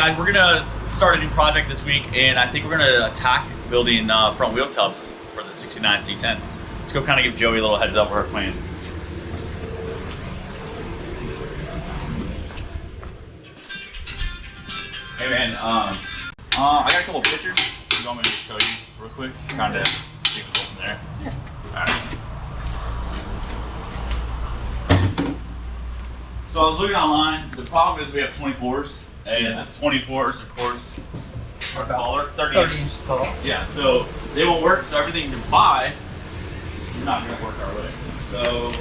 guys, we're gonna start a new project this week, and I think we're gonna attack building front wheel tubs for the 69 C10. Let's go kind of give Joey a little heads up of our plan. Hey man, I got a couple pictures. You want me to show you real quick? Kind of take a go from there. Yeah. All right. So I was looking online. The problem is we have 24s, and the 24s, of course, are taller, 30 inches tall. Yeah, so they won't work. So everything you buy is not going to work our way. So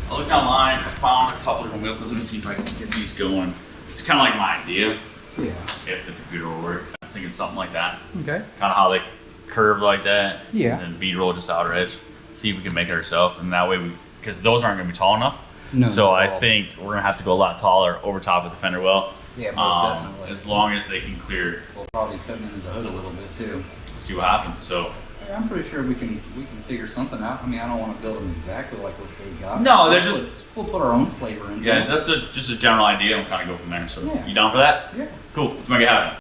I looked online. I found a couple different wheels. So let me see if I can get these going. It's kind of like my idea. Yeah. If the computer will work. I was thinking something like that. Okay. Kind of how they curve like that. Yeah. And then B-roll just outer edge. See if we can make it ourselves, and that way because those aren't going to be tall enough. No. So I think we're gonna have to go a lot taller over top of the fender well. Yeah, most definitely. As long as they can clear. We'll probably cut into the hood a little bit too. See what happens. So. Yeah, I'm pretty sure we can figure something out. I mean, I don't want to build them exactly like what they got. No, they're just. We'll put our own flavor in. Yeah, that's just a general idea. And kind of go from there. So yeah. You down for that? Yeah. Cool. Let's make it happen.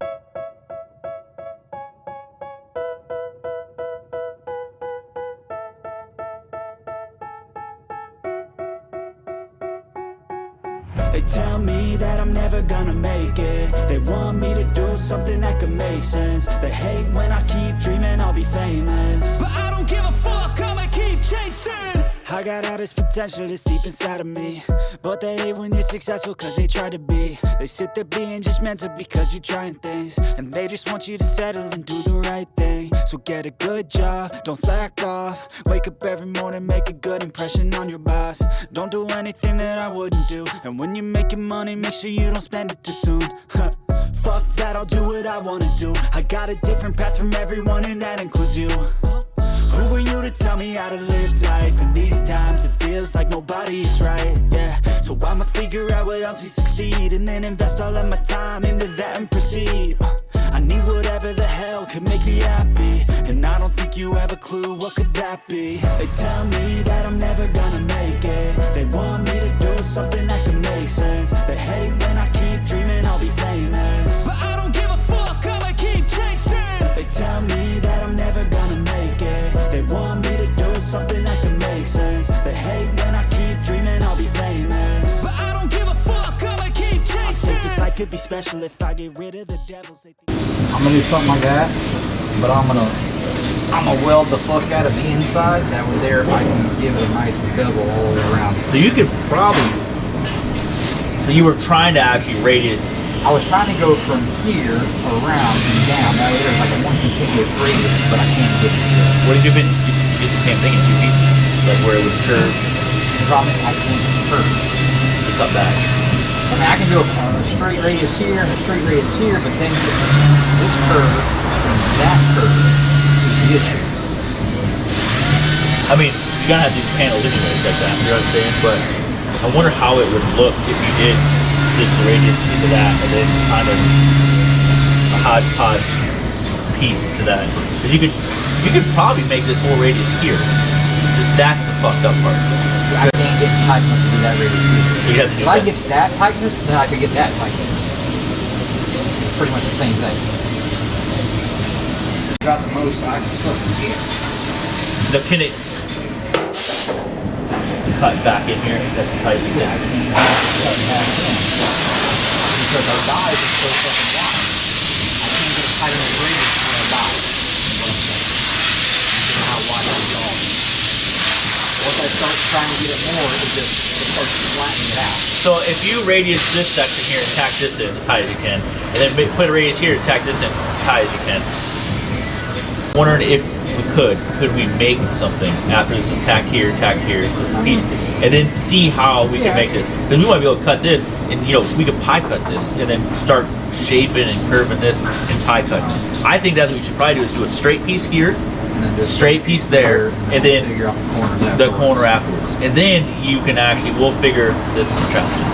They tell me that I'm never gonna make it. They want me to do something that could make sense. They hate when I keep dreaming I'll be famous, but I don't give a fuck, I'ma keep chasing. I got all this potential that's deep inside of me, but they hate when you're successful cause they try to be. They sit there being judgmental because you're trying things, and they just want you to settle and do the right thing. So get a good job, don't slack off. Wake up every morning, make a good impression on your boss. Don't do anything that I wouldn't do, and when you're making money, make sure you don't spend it too soon. Fuck that, I'll do what I wanna do. I got a different path from everyone, and that includes you. Who are you to tell me how to live life? In these times it feels like nobody's right, yeah. So I'ma figure out what else we succeed, and then invest all of my time into that and proceed. I need whatever the hell could make me happy, and I don't think you have a clue what could that be. They tell me that I'm never gonna make it. They want me to do something that could make sense. They hate when I keep dreaming I'll be famous, but I don't give a fuck, I'ma keep chasing. They tell me that I'm never gonna make it. They want me to do something that can make sense. They hate when I keep dreaming I'll be famous, but I don't give a fuck, I'ma keep chasing. I think this life could be special if I get rid of the devils. I'm gonna do something like that, but I'm gonna weld the fuck out of the inside. That way there I can give it a nice bevel all the way around. So you could probably. So you were trying to actually radius. I was trying to go from here around and down. That way there's like a one continuous radius, but I can't get it here. What if you did the same thing in two pieces, like where it would curve? The problem is I can't curve. To cut back. I mean, I can do a straight radius here and a straight radius here, but then this curve and that curve is the issue. I mean, you're gonna have these panels anyway, like that. You know what I'm saying? But I wonder how it would look if you did this radius into that, and then kind of a hodgepodge piece to that. Because you could probably make this whole radius here. Just that's the fucked up part. I can't get tight enough to do that radius here. So you have to do if I get that tightness, then I could get that tightness. It's pretty much the same thing. Got the most I can fucking get. Now, can it cut back in here? That's tight. Yeah, I can cut back in. Because our dies is so fucking wide. I can't get a tight enough radius for our dies. You know how wide that is all. Once I start trying to get it more, it starts flattening it out. So if you radius this section here and tack this in as high as you can, and then put a radius here and tack this in as high as you can. Wondering if we could we make something after this is tacked here, this piece, and then see how we can make this. Then we might be able to cut this, and we could pie cut this, and then start shaping and curving this and pie cut. I think that's what we should probably do is do a straight piece here, straight piece there, and then figure out the corner afterwards. And then you can we'll figure this contraption.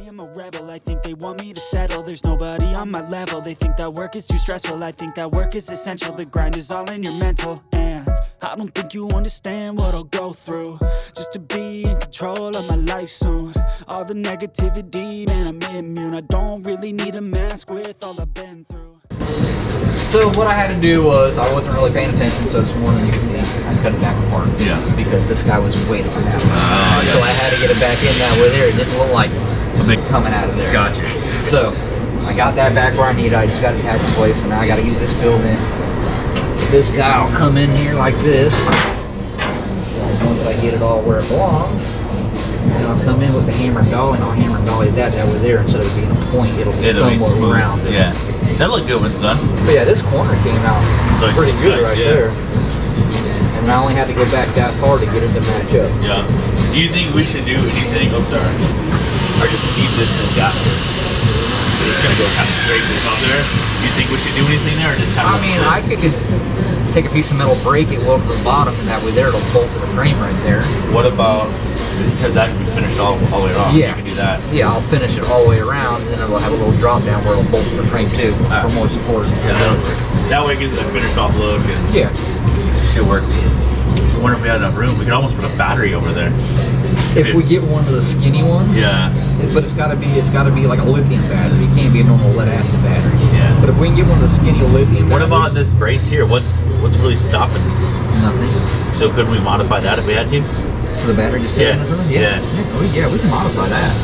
I'm a rebel, I think they want me to settle. There's nobody on my level. They think that work is too stressful. I think that work is essential. The grind is all in your mental, and I don't think you understand what I'll go through just to be in control of my life soon. All the negativity, man, I'm immune. I don't really need a mask with all I've been through. So what I had to do was, I wasn't really paying attention, so this morning you can see I cut it back apart. Yeah. Because this guy was waiting for that. So I had to get it back in that way there. It didn't look like coming out of there. Gotcha. So I got that back where I need it. I just got it tacked in place, so now I got to get this filled in. This guy will come in here like this. Once I get it all where it belongs, then I'll come in with the hammer and dolly, and I'll hammer and dolly that way there. Instead of being a point, it'll be somewhat rounded. Yeah. That'll look good when it's done. But yeah, this corner came out pretty good right there. And I only had to go back that far to get it to match up. Yeah. Do you think we should do anything? Oh, sorry. Or just keep this in gap here? It's gonna go kind of straight up there. Do you think we should do anything there, or just have? I mean, I could take a piece of metal, break it, weld to the bottom, and that way there it'll bolt to the frame right there. What about, because that can be finished all the way around? Yeah. You can do that. Yeah, I'll finish it all the way around, and then it'll have a little drop down where it'll bolt to the frame too, for more support. Yeah, that way it gives it a finished off load. Yeah. Should work. I wonder if we had enough room. We could almost put a battery over there. If we get one of the skinny ones. Yeah. But it's gotta be like a lithium battery. It can't be a normal lead acid battery. Yeah. But if we can get one of the skinny lithium What batteries, about this brace here? What's really stopping this? Nothing. So could we modify that if we had to? For the battery to sit in the front? Yeah. Yeah, we can modify that.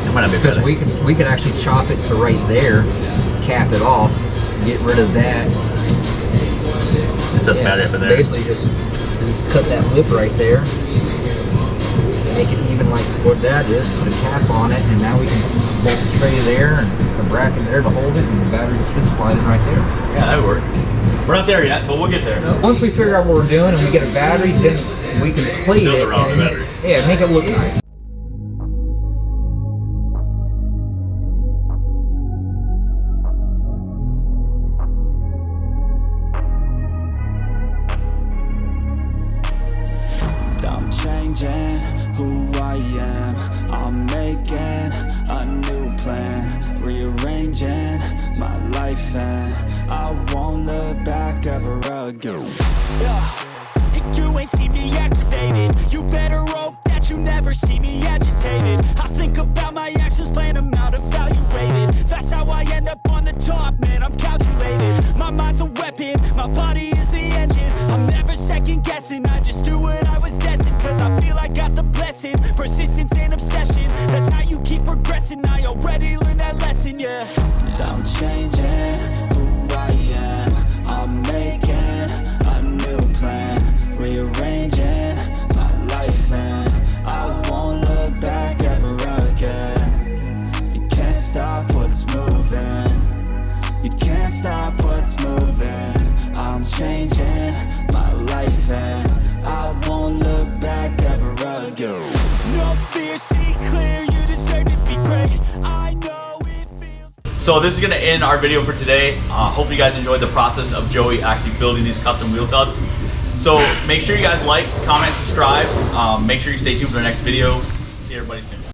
That might not be Because better. we could actually chop it to right there, cap it off, get rid of that. It's a battery up in there. Basically just cut that lip right there, make it even like what that is, put a cap on it, and now we can bolt the tray there and a bracket there to hold it, and the battery should slide in right there. Yeah, that would work. We're not there yet, but we'll get there. Once we figure out what we're doing and we get a battery, then we can plate Build it. around And, the battery. Yeah, make it look nice. I'm changing who I am. I'm making a new plan, rearranging my life, and I won't look back ever again. You ain't see me activated. You better hope that you never see me agitated. I think about my actions, plan them out, evaluated. That's how I end up on the top, man, I'm calculated. My mind's a weapon, my body is the engine. I'm never second guessing, I just do what I was destined. Cause I feel I got the blessing, persistence and obsession. That's how you keep progressing, I already learned that lesson, yeah. I'm changing who I am. I'm making a new plan, rearranging my life, and I won't look back ever again. You can't stop what's moving. You can't stop what's moving. I'm changing my life, and I won't look back ever again. No fear, see clear, you deserve to be great. I know it feels. So this is gonna end our video for today. Hope you guys enjoyed the process of Joey actually building these custom wheel tubs. So make sure you guys like, comment, subscribe. Make sure you stay tuned for the next video. See everybody soon.